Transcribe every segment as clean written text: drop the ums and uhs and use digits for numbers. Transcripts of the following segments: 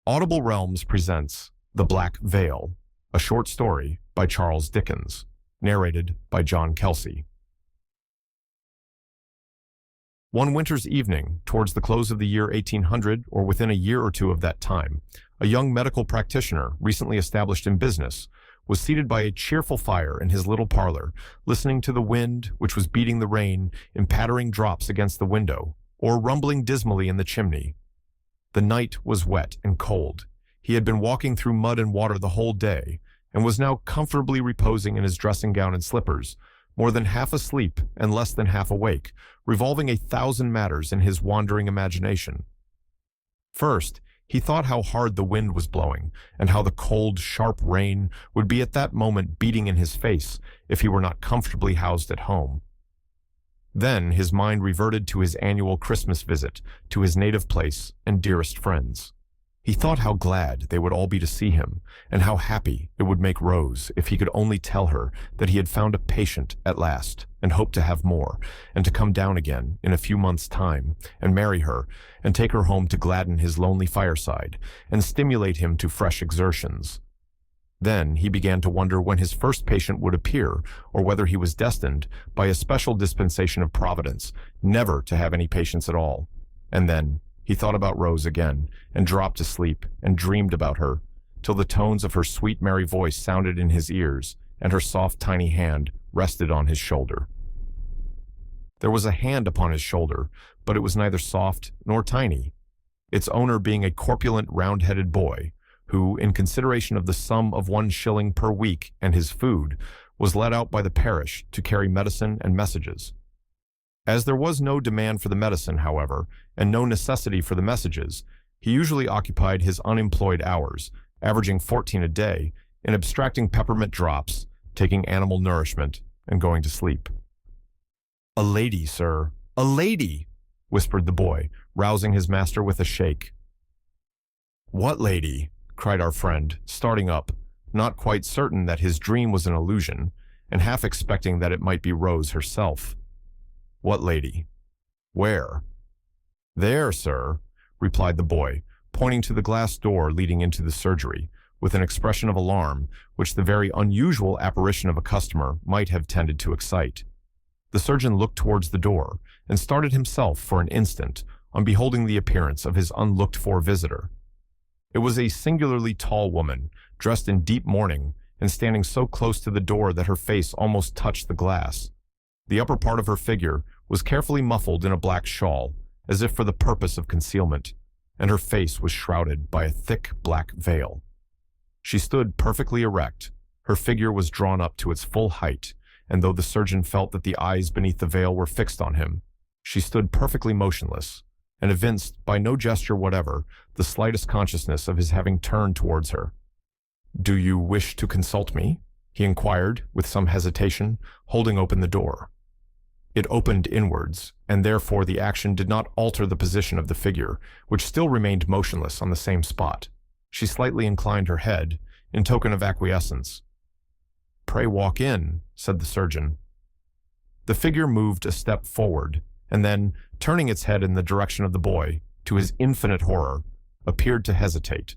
Audible Realms presents The Black Veil, a short story by Charles Dickens, narrated by John Kelsey. One winter's evening, towards the close of the year 1800 or within a year or two of that time, a young medical practitioner, recently established in business, was seated by a cheerful fire in his little parlor, listening to the wind, which was beating the rain in pattering drops against the window, or rumbling dismally in the chimney. The night was wet and cold. He had been walking through mud and water the whole day, and was now comfortably reposing in his dressing gown and slippers, more than half asleep and less than half awake, revolving 1,000 matters in his wandering imagination. First, he thought how hard the wind was blowing, and how the cold, sharp rain would be at that moment beating in his face if he were not comfortably housed at home. Then his mind reverted to his annual Christmas visit to his native place and dearest friends. He thought how glad they would all be to see him, and how happy it would make Rose if he could only tell her that he had found a patient at last, and hoped to have more, and to come down again in a few months' time, and marry her, and take her home to gladden his lonely fireside, and stimulate him to fresh exertions. Then he began to wonder when his first patient would appear, or whether he was destined, by a special dispensation of Providence, never to have any patients at all. And then he thought about Rose again, and dropped to sleep, and dreamed about her, till the tones of her sweet merry voice sounded in his ears, and her soft tiny hand rested on his shoulder. There was a hand upon his shoulder, but it was neither soft nor tiny, its owner being a corpulent round-headed boy, who, in consideration of the sum of 1 shilling per week and his food, was let out by the parish to carry medicine and messages. As there was no demand for the medicine, however, and no necessity for the messages, he usually occupied his unemployed hours, averaging 14 a day, in abstracting peppermint drops, taking animal nourishment, and going to sleep. "A lady, sir, a lady!" whispered the boy, rousing his master with a shake. "What lady?" cried our friend, starting up, not quite certain that his dream was an illusion, and half expecting that it might be Rose herself. "What lady? Where?" "There, sir," replied the boy, pointing to the glass door leading into the surgery, with an expression of alarm which the very unusual apparition of a customer might have tended to excite. The surgeon looked towards the door, and started himself for an instant on beholding the appearance of his unlooked-for visitor. It was a singularly tall woman, dressed in deep mourning, and standing so close to the door that her face almost touched the glass. The upper part of her figure was carefully muffled in a black shawl, as if for the purpose of concealment, and her face was shrouded by a thick black veil. She stood perfectly erect. Her figure was drawn up to its full height, and though the surgeon felt that the eyes beneath the veil were fixed on him, she stood perfectly motionless, and evinced by no gesture whatever the slightest consciousness of his having turned towards her. "Do you wish to consult me?" he inquired, with some hesitation, holding open the door. It opened inwards, and therefore the action did not alter the position of the figure, which still remained motionless on the same spot. She slightly inclined her head, in token of acquiescence. "Pray walk in," said the surgeon. The figure moved a step forward, and then, turning its head in the direction of the boy, to his infinite horror, appeared to hesitate.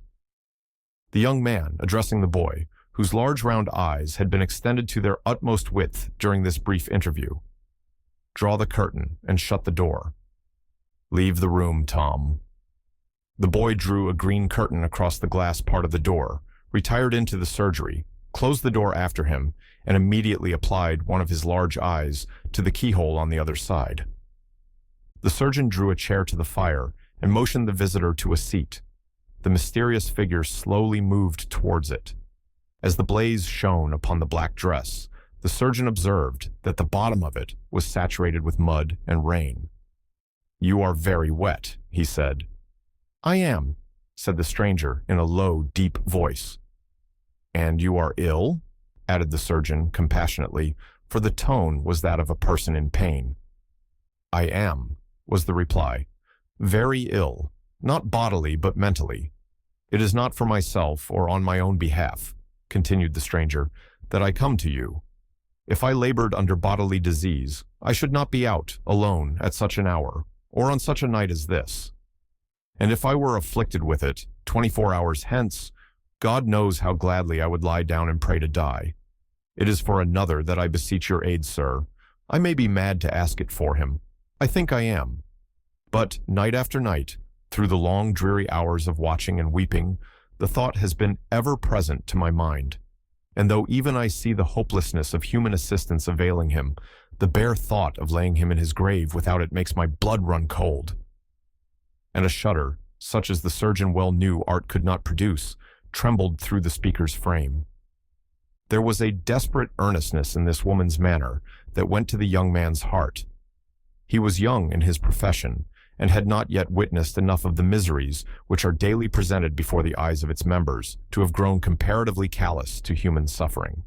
The young man, addressing the boy, whose large round eyes had been extended to their utmost width during this brief interview, "Draw the curtain and shut the door. Leave the room, Tom." The boy drew a green curtain across the glass part of the door, retired into the surgery, closed the door after him, and immediately applied one of his large eyes to the keyhole on the other side. The surgeon drew a chair to the fire and motioned the visitor to a seat. The mysterious figure slowly moved towards it. As the blaze shone upon the black dress, the surgeon observed that the bottom of it was saturated with mud and rain. "You are very wet," he said. "I am," said the stranger in a low, deep voice. "And you are ill?" added the surgeon compassionately, for the tone was that of a person in pain. "I am," was the reply. "Very ill, not bodily but mentally. It is not for myself or on my own behalf," continued the stranger, "that I come to you. If I labored under bodily disease, I should not be out alone at such an hour, or on such a night as this. And if I were afflicted with it 24 hours hence, God knows how gladly I would lie down and pray to die. It is for another that I beseech your aid, sir. I may be mad to ask it for him. I think I am. But night after night, through the long dreary hours of watching and weeping, the thought has been ever present to my mind. And though even I see the hopelessness of human assistance availing him, the bare thought of laying him in his grave without it makes my blood run cold. And a shudder, such as the surgeon well knew art could not produce, trembled through the speaker's frame. There was a desperate earnestness in this woman's manner that went to the young man's heart. He was young in his profession, and had not yet witnessed enough of the miseries which are daily presented before the eyes of its members to have grown comparatively callous to human suffering.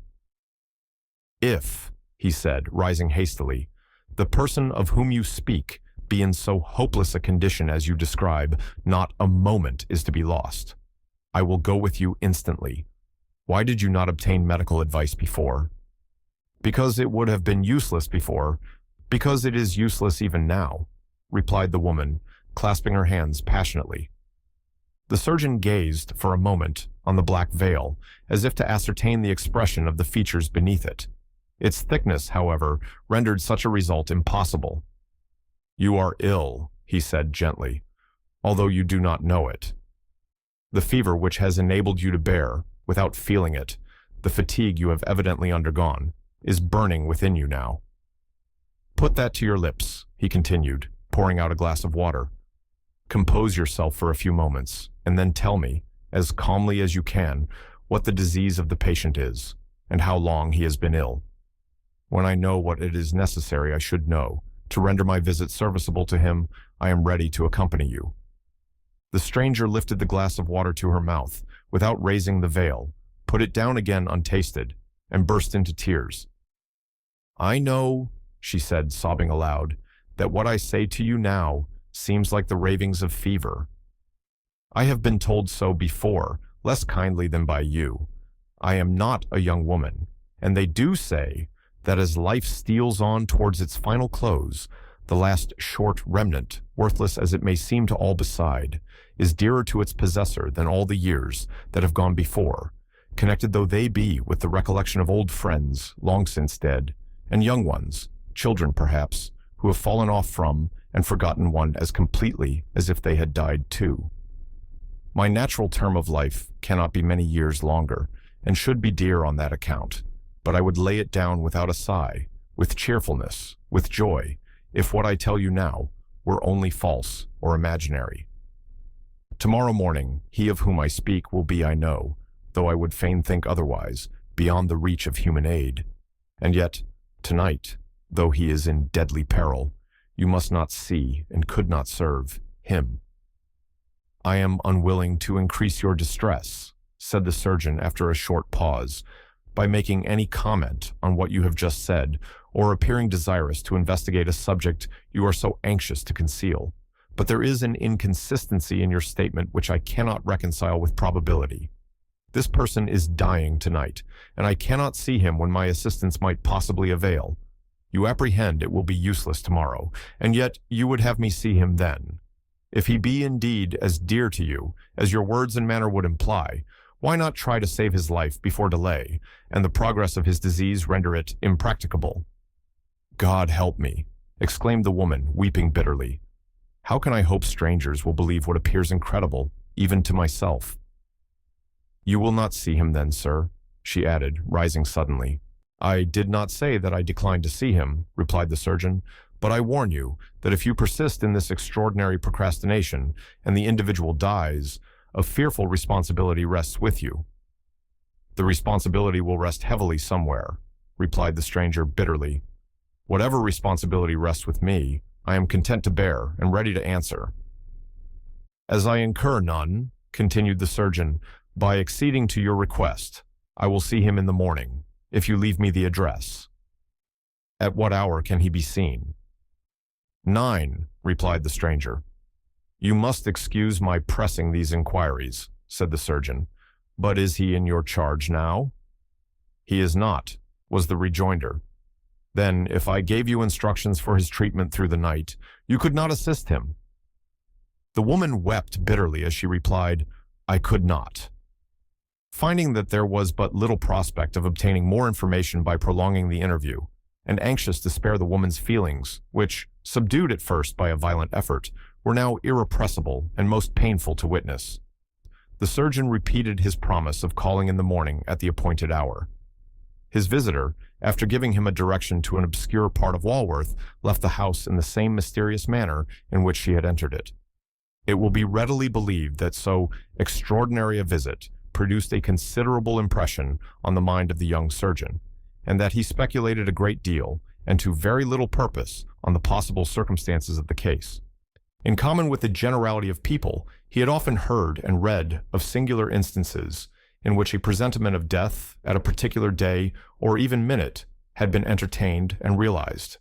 "If," he said, rising hastily, "the person of whom you speak be in so hopeless a condition as you describe, not a moment is to be lost. I will go with you instantly. Why did you not obtain medical advice before?" "Because it would have been useless before, because it is useless even now," replied the woman, clasping her hands passionately. The surgeon gazed for a moment on the black veil, as if to ascertain the expression of the features beneath it. Its thickness, however, rendered such a result impossible. "You are ill," he said gently, "although you do not know it. The fever which has enabled you to bear, without feeling it, the fatigue you have evidently undergone, is burning within you now. Put that to your lips," he continued, pouring out a glass of water. "Compose yourself for a few moments, and then tell me, as calmly as you can, what the disease of the patient is, and how long he has been ill. When I know what it is necessary I should know, to render my visit serviceable to him, I am ready to accompany you." The stranger lifted the glass of water to her mouth, without raising the veil, put it down again untasted, and burst into tears. "I know," she said, sobbing aloud, "that what I say to you now seems like the ravings of fever. I have been told so before, less kindly than by you. I am not a young woman, and they do say that as life steals on towards its final close, the last short remnant, worthless as it may seem to all beside, is dearer to its possessor than all the years that have gone before, connected though they be with the recollection of old friends long since dead, and young ones, children perhaps, who have fallen off from and forgotten one as completely as if they had died too. My natural term of life cannot be many years longer, and should be dear on that account, but I would lay it down without a sigh, with cheerfulness, with joy, if what I tell you now were only false or imaginary. Tomorrow morning, he of whom I speak will be, I know, though I would fain think otherwise, beyond the reach of human aid. And yet, tonight, though he is in deadly peril, you must not see and could not serve him." "I am unwilling to increase your distress," said the surgeon after a short pause, "by making any comment on what you have just said, or appearing desirous to investigate a subject you are so anxious to conceal. But there is an inconsistency in your statement which I cannot reconcile with probability. This person is dying tonight, and I cannot see him when my assistance might possibly avail. You apprehend it will be useless tomorrow, and yet you would have me see him then. If he be indeed as dear to you as your words and manner would imply, why not try to save his life before delay, and the progress of his disease render it impracticable?" "God help me," exclaimed the woman, weeping bitterly. "How can I hope strangers will believe what appears incredible, even to myself?" "You will not see him then, sir," she added, rising suddenly. "I did not say that I declined to see him," replied the surgeon, "but I warn you that if you persist in this extraordinary procrastination, and the individual dies, a fearful responsibility rests with you." "The responsibility will rest heavily somewhere," replied the stranger bitterly. "Whatever responsibility rests with me, I am content to bear and ready to answer." "As I incur none," continued the surgeon, "by acceding to your request, I will see him in the morning, if you leave me the address." "At what hour can he be seen?" 9, replied the stranger. "You must excuse my pressing these inquiries," said the surgeon, "but is he in your charge now?" "He is not," was the rejoinder. "Then, if I gave you instructions for his treatment through the night, you could not assist him." The woman wept bitterly as she replied, "I could not." Finding that there was but little prospect of obtaining more information by prolonging the interview, and anxious to spare the woman's feelings, which, subdued at first by a violent effort, were now irrepressible and most painful to witness, the surgeon repeated his promise of calling in the morning at the appointed hour. His visitor, after giving him a direction to an obscure part of Walworth, left the house in the same mysterious manner in which she had entered it. It will be readily believed that so extraordinary a visit produced a considerable impression on the mind of the young surgeon, and that he speculated a great deal, and to very little purpose, on the possible circumstances of the case. In common with the generality of people, he had often heard and read of singular instances in which a presentiment of death at a particular day or even minute had been entertained and realized.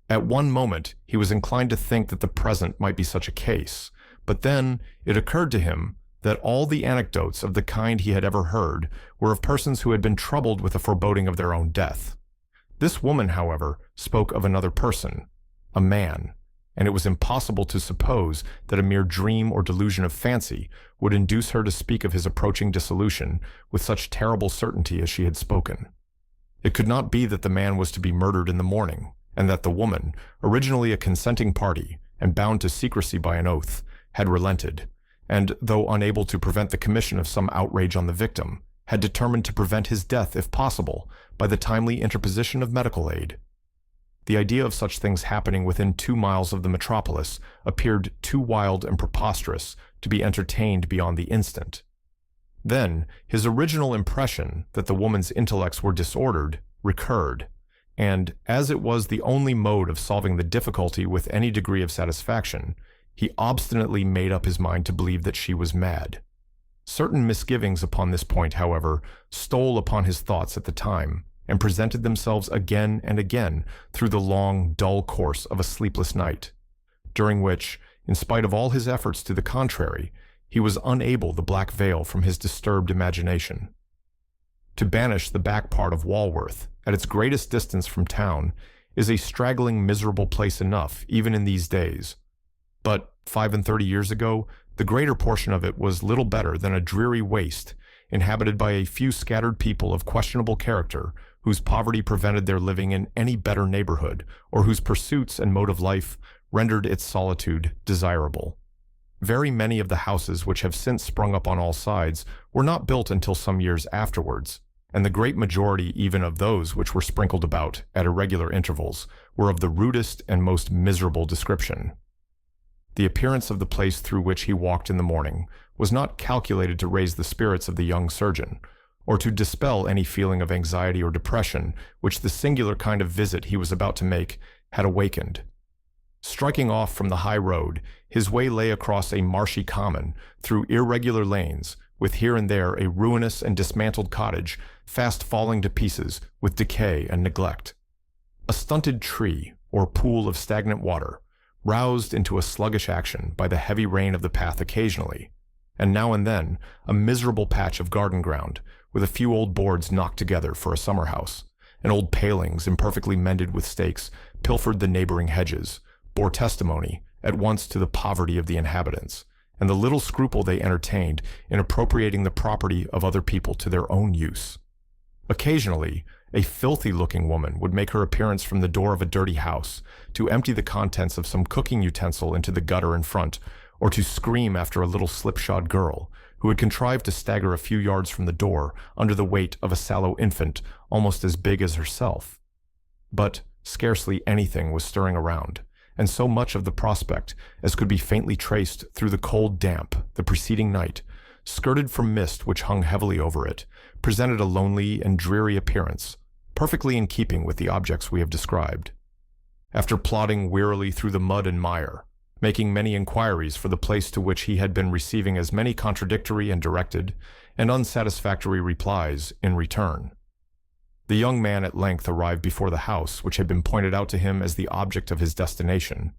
At one moment he was inclined to think that the present might be such a case, but then it occurred to him that all the anecdotes of the kind he had ever heard were of persons who had been troubled with a foreboding of their own death. This woman, however, spoke of another person, a man, and it was impossible to suppose that a mere dream or delusion of fancy would induce her to speak of his approaching dissolution with such terrible certainty as she had spoken. It could not be that the man was to be murdered in the morning, and that the woman, originally a consenting party and bound to secrecy by an oath, had relented, and, though unable to prevent the commission of some outrage on the victim, had determined to prevent his death, if possible, by the timely interposition of medical aid. The idea of such things happening within 2 miles of the metropolis appeared too wild and preposterous to be entertained beyond the instant. Then his original impression that the woman's intellects were disordered recurred, and, as it was the only mode of solving the difficulty with any degree of satisfaction, he obstinately made up his mind to believe that she was mad. Certain misgivings upon this point, however, stole upon his thoughts at the time, and presented themselves again and again through the long, dull course of a sleepless night, during which, in spite of all his efforts to the contrary, he was unable to black veil from his disturbed imagination. To banish the back part of Walworth, at its greatest distance from town, is a straggling, miserable place enough, even in these days. But 35 years ago, the greater portion of it was little better than a dreary waste, inhabited by a few scattered people of questionable character, whose poverty prevented their living in any better neighborhood, or whose pursuits and mode of life rendered its solitude desirable. Very many of the houses which have since sprung up on all sides were not built until some years afterwards, and the great majority even of those which were sprinkled about at irregular intervals were of the rudest and most miserable description. The appearance of the place through which he walked in the morning was not calculated to raise the spirits of the young surgeon, or to dispel any feeling of anxiety or depression which the singular kind of visit he was about to make had awakened. Striking off from the high road, his way lay across a marshy common, through irregular lanes, with here and there a ruinous and dismantled cottage fast falling to pieces with decay and neglect. A stunted tree, or pool of stagnant water, roused into a sluggish action by the heavy rain of the path occasionally, and now and then a miserable patch of garden ground, with a few old boards knocked together for a summer house, and old palings imperfectly mended with stakes pilfered the neighboring hedges, bore testimony at once to the poverty of the inhabitants, and the little scruple they entertained in appropriating the property of other people to their own use. Occasionally, a filthy-looking woman would make her appearance from the door of a dirty house, to empty the contents of some cooking utensil into the gutter in front, or to scream after a little slipshod girl, who had contrived to stagger a few yards from the door under the weight of a sallow infant almost as big as herself. But scarcely anything was stirring around, and so much of the prospect as could be faintly traced through the cold damp the preceding night, skirted from mist which hung heavily over it, presented a lonely and dreary appearance, perfectly in keeping with the objects we have described. After plodding wearily through the mud and mire, making many inquiries for the place to which he had been receiving as many contradictory and directed and unsatisfactory replies in return, the young man at length arrived before the house which had been pointed out to him as the object of his destination.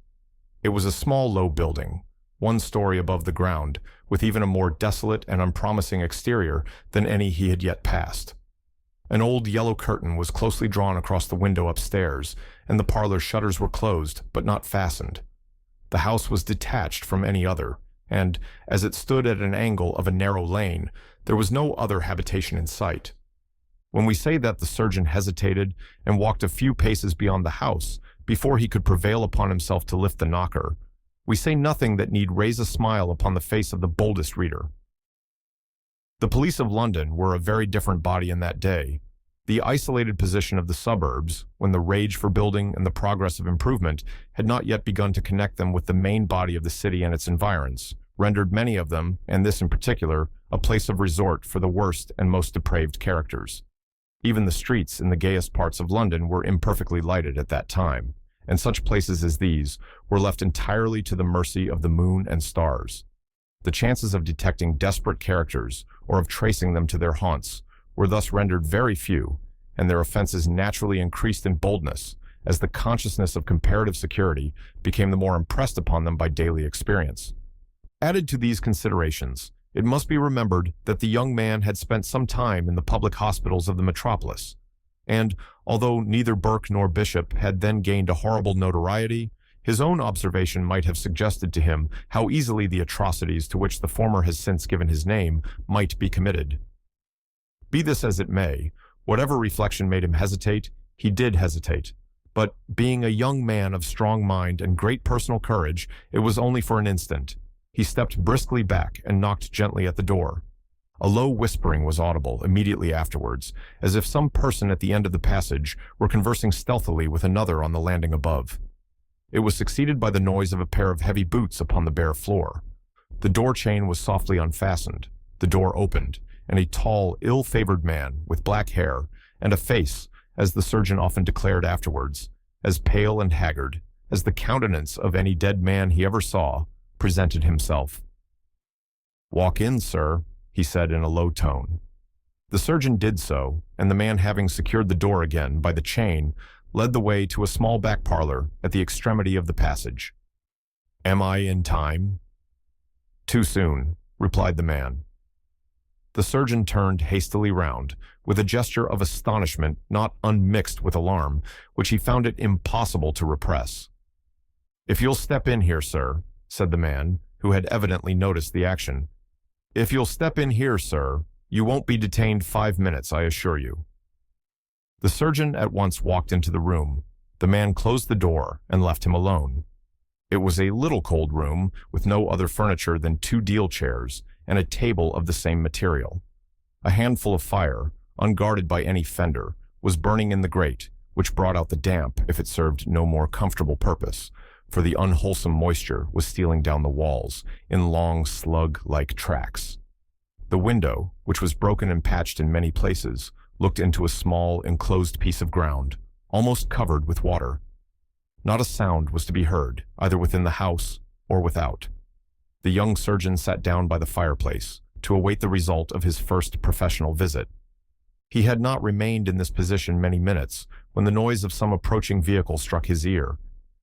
It was a small low building, 1 story above the ground, with even a more desolate and unpromising exterior than any he had yet passed. An old yellow curtain was closely drawn across the window upstairs, and the parlor shutters were closed but not fastened. The house was detached from any other, and, as it stood at an angle of a narrow lane, there was no other habitation in sight. When we say that the surgeon hesitated and walked a few paces beyond the house before he could prevail upon himself to lift the knocker, we say nothing that need raise a smile upon the face of the boldest reader. The police of London were a very different body in that day. The isolated position of the suburbs, when the rage for building and the progress of improvement had not yet begun to connect them with the main body of the city and its environs, rendered many of them, and this in particular, a place of resort for the worst and most depraved characters. Even the streets in the gayest parts of London were imperfectly lighted at that time, and such places as these were left entirely to the mercy of the moon and stars. The chances of detecting desperate characters or of tracing them to their haunts were thus rendered very few, and their offenses naturally increased in boldness as the consciousness of comparative security became the more impressed upon them by daily experience. Added to these considerations, it must be remembered that the young man had spent some time in the public hospitals of the metropolis, and, although neither Burke nor Bishop had then gained a horrible notoriety, his own observation might have suggested to him how easily the atrocities to which the former has since given his name might be committed. Be this as it may, whatever reflection made him hesitate, he did hesitate. But, being a young man of strong mind and great personal courage, it was only for an instant. He stepped briskly back and knocked gently at the door. A low whispering was audible immediately afterwards, as if some person at the end of the passage were conversing stealthily with another on the landing above. It was succeeded by the noise of a pair of heavy boots upon the bare floor. The door chain was softly unfastened. The door opened, and a tall, ill-favored man with black hair and a face, as the surgeon often declared afterwards, as pale and haggard as the countenance of any dead man he ever saw, presented himself. "Walk in, sir," he said in a low tone. The surgeon did so, and the man, having secured the door again by the chain, led the way to a small back parlor at the extremity of the passage. "Am I in time?" "Too soon," replied the man. The surgeon turned hastily round, with a gesture of astonishment not unmixed with alarm, which he found it impossible to repress. "If you'll step in here, sir," said the man, who had evidently noticed the action. "If you'll step in here, sir, you won't be detained 5 minutes, I assure you." The surgeon at once walked into the room. The man closed the door and left him alone. It was a little cold room, with no other furniture than 2 deal chairs and a table of the same material. A handful of fire, unguarded by any fender, was burning in the grate, which brought out the damp if it served no more comfortable purpose, for the unwholesome moisture was stealing down the walls in long slug-like tracks. The window, which was broken and patched in many places, looked into a small, enclosed piece of ground, almost covered with water. Not a sound was to be heard, either within the house or without. The young surgeon sat down by the fireplace to await the result of his first professional visit. He had not remained in this position many minutes when the noise of some approaching vehicle struck his ear.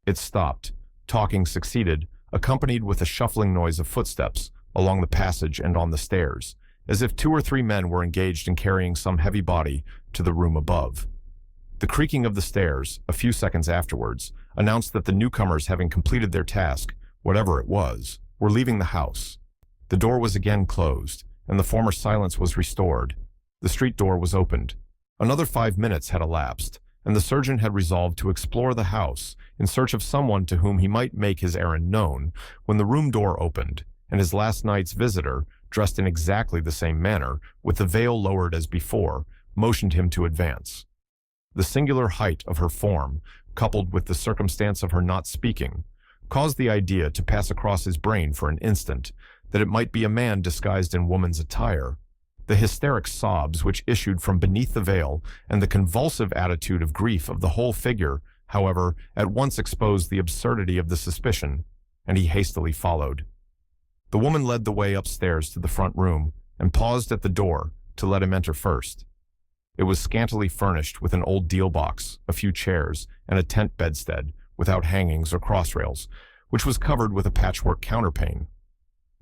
It stopped. Talking succeeded, accompanied with a shuffling noise of footsteps along the passage and on the stairs, as if 2 or 3 men were engaged in carrying some heavy body to the room above. The creaking of the stairs, a few seconds afterwards, announced that the newcomers, having completed their task, whatever it was, were leaving the house. The door was again closed, and the former silence was restored. The street door was opened. Another 5 minutes had elapsed, and the surgeon had resolved to explore the house in search of someone to whom he might make his errand known, when the room door opened, and his last night's visitor, dressed in exactly the same manner, with the veil lowered as before, motioned him to advance. The singular height of her form, coupled with the circumstance of her not speaking, caused the idea to pass across his brain for an instant that it might be a man disguised in woman's attire. The hysteric sobs which issued from beneath the veil and the convulsive attitude of grief of the whole figure, however, at once exposed the absurdity of the suspicion, and he hastily followed. The woman led the way upstairs to the front room and paused at the door to let him enter first. It was scantily furnished with an old deal box, a few chairs, and a tent bedstead, without hangings or crossrails, which was covered with a patchwork counterpane.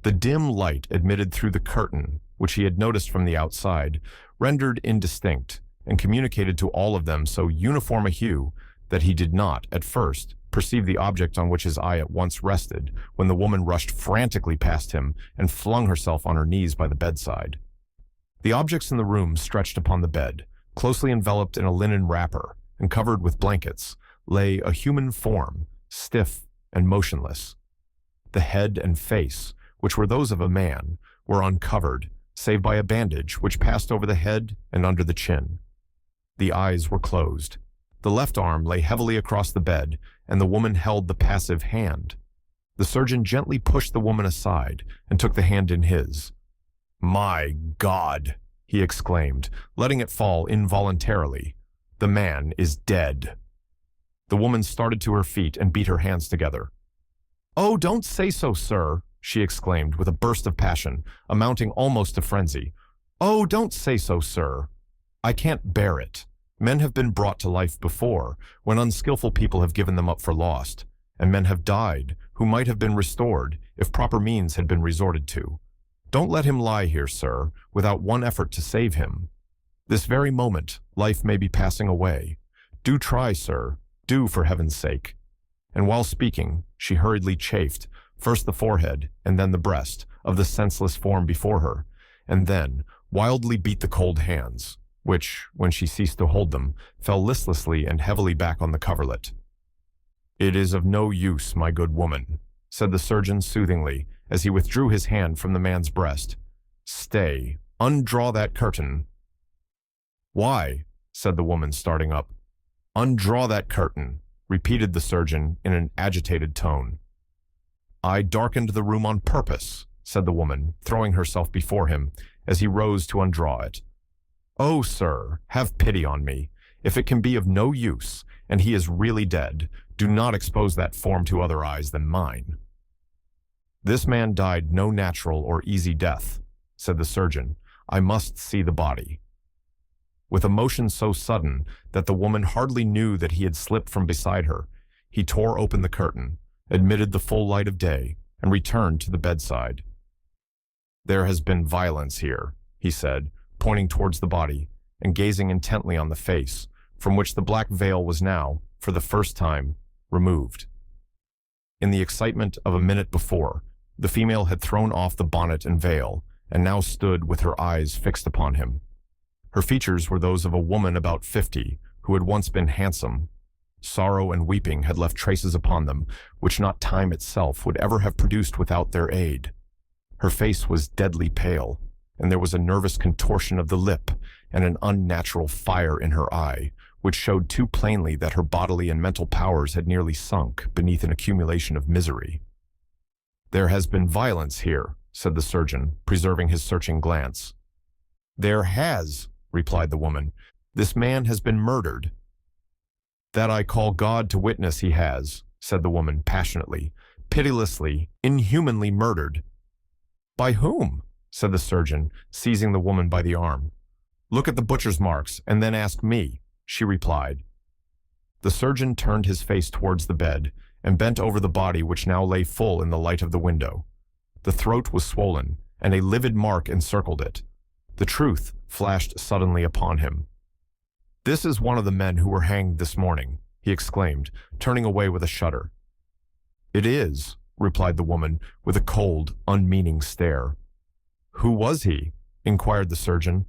The dim light admitted through the curtain, which he had noticed from the outside, rendered indistinct, and communicated to all of them so uniform a hue that he did not, at first, perceived the object on which his eye at once rested when the woman rushed frantically past him and flung herself on her knees by the bedside. The objects in the room stretched upon the bed, closely enveloped in a linen wrapper and covered with blankets, lay a human form, stiff and motionless. The head and face, which were those of a man, were uncovered, save by a bandage which passed over the head and under the chin. The eyes were closed. The left arm lay heavily across the bed, and the woman held the passive hand. The surgeon gently pushed the woman aside and took the hand in his. "My God!" he exclaimed, letting it fall involuntarily. "The man is dead." The woman started to her feet and beat her hands together. "Oh, don't say so, sir," she exclaimed with a burst of passion, amounting almost to frenzy. "Oh, don't say so, sir. I can't bear it. Men have been brought to life before, when unskillful people have given them up for lost, and men have died who might have been restored if proper means had been resorted to. Don't let him lie here, sir, without one effort to save him. This very moment, life may be passing away. Do try, sir, do for heaven's sake." And while speaking, she hurriedly chafed, first the forehead and then the breast, of the senseless form before her, and then wildly beat the cold hands, which, when she ceased to hold them, fell listlessly and heavily back on the coverlet. "It is of no use, my good woman," said the surgeon soothingly, as he withdrew his hand from the man's breast. "Stay, undraw that curtain." "Why?" said the woman, starting up. "Undraw that curtain," repeated the surgeon in an agitated tone. "I darkened the room on purpose," said the woman, throwing herself before him as he rose to undraw it. "Oh, sir, have pity on me. If it can be of no use, and he is really dead, do not expose that form to other eyes than mine." "This man died no natural or easy death," said the surgeon. "I must see the body." With a motion so sudden that the woman hardly knew that he had slipped from beside her, he tore open the curtain, admitted the full light of day, and returned to the bedside. "There has been violence here," he said, pointing towards the body and gazing intently on the face, from which the black veil was now, for the first time, removed. In the excitement of a minute before, the female had thrown off the bonnet and veil, and now stood with her eyes fixed upon him. Her features were those of a woman about 50, who had once been handsome. Sorrow and weeping had left traces upon them, which not time itself would ever have produced without their aid. Her face was deadly pale, and there was a nervous contortion of the lip and an unnatural fire in her eye, which showed too plainly that her bodily and mental powers had nearly sunk beneath an accumulation of misery. "There has been violence here," said the surgeon, preserving his searching glance. "There has," replied the woman. "This man has been murdered." "That I call God to witness he has," said the woman passionately, "pitilessly, inhumanly murdered." "By whom?" said the surgeon, seizing the woman by the arm. "Look at the butcher's marks, and then ask me," she replied. The surgeon turned his face towards the bed and bent over the body, which now lay full in the light of the window. The throat was swollen, and a livid mark encircled it. The truth flashed suddenly upon him. "This is one of the men who were hanged this morning," he exclaimed, turning away with a shudder. "It is," replied the woman, with a cold, unmeaning stare. "Who was he?" inquired the surgeon.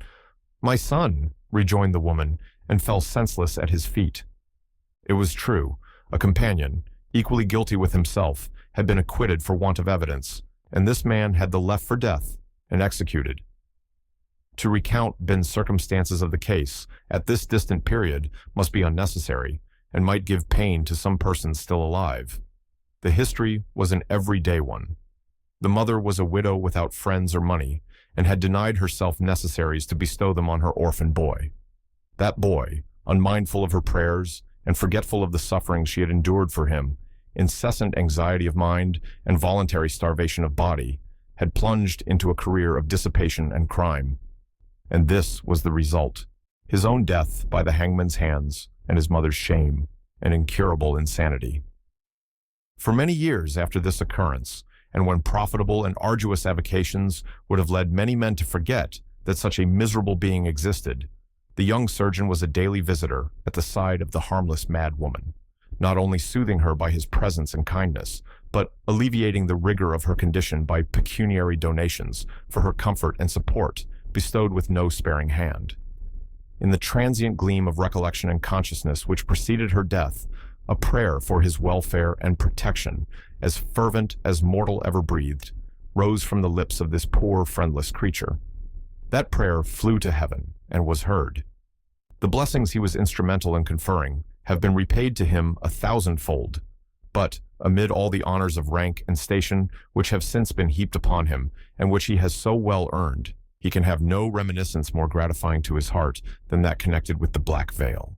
"My son," rejoined the woman, and fell senseless at his feet. It was true. A companion, equally guilty with himself, had been acquitted for want of evidence, and this man had the left for death and executed. To recount Ben's circumstances of the case at this distant period must be unnecessary, and might give pain to some persons still alive. The history was an everyday one. The mother was a widow without friends or money, and had denied herself necessaries to bestow them on her orphan boy. That boy, unmindful of her prayers and forgetful of the suffering she had endured for him, incessant anxiety of mind and voluntary starvation of body, had plunged into a career of dissipation and crime. And this was the result: his own death by the hangman's hands, and his mother's shame and incurable insanity. For many years after this occurrence, and when profitable and arduous avocations would have led many men to forget that such a miserable being existed, the young surgeon was a daily visitor at the side of the harmless mad woman, not only soothing her by his presence and kindness, but alleviating the rigor of her condition by pecuniary donations for her comfort and support, bestowed with no sparing hand. In the transient gleam of recollection and consciousness which preceded her death, a prayer for his welfare and protection, as fervent as mortal ever breathed, rose from the lips of this poor, friendless creature. That prayer flew to heaven and was heard. The blessings he was instrumental in conferring have been repaid to him 1,000-fold, but amid all the honors of rank and station which have since been heaped upon him, and which he has so well earned, he can have no reminiscence more gratifying to his heart than that connected with the Black Veil.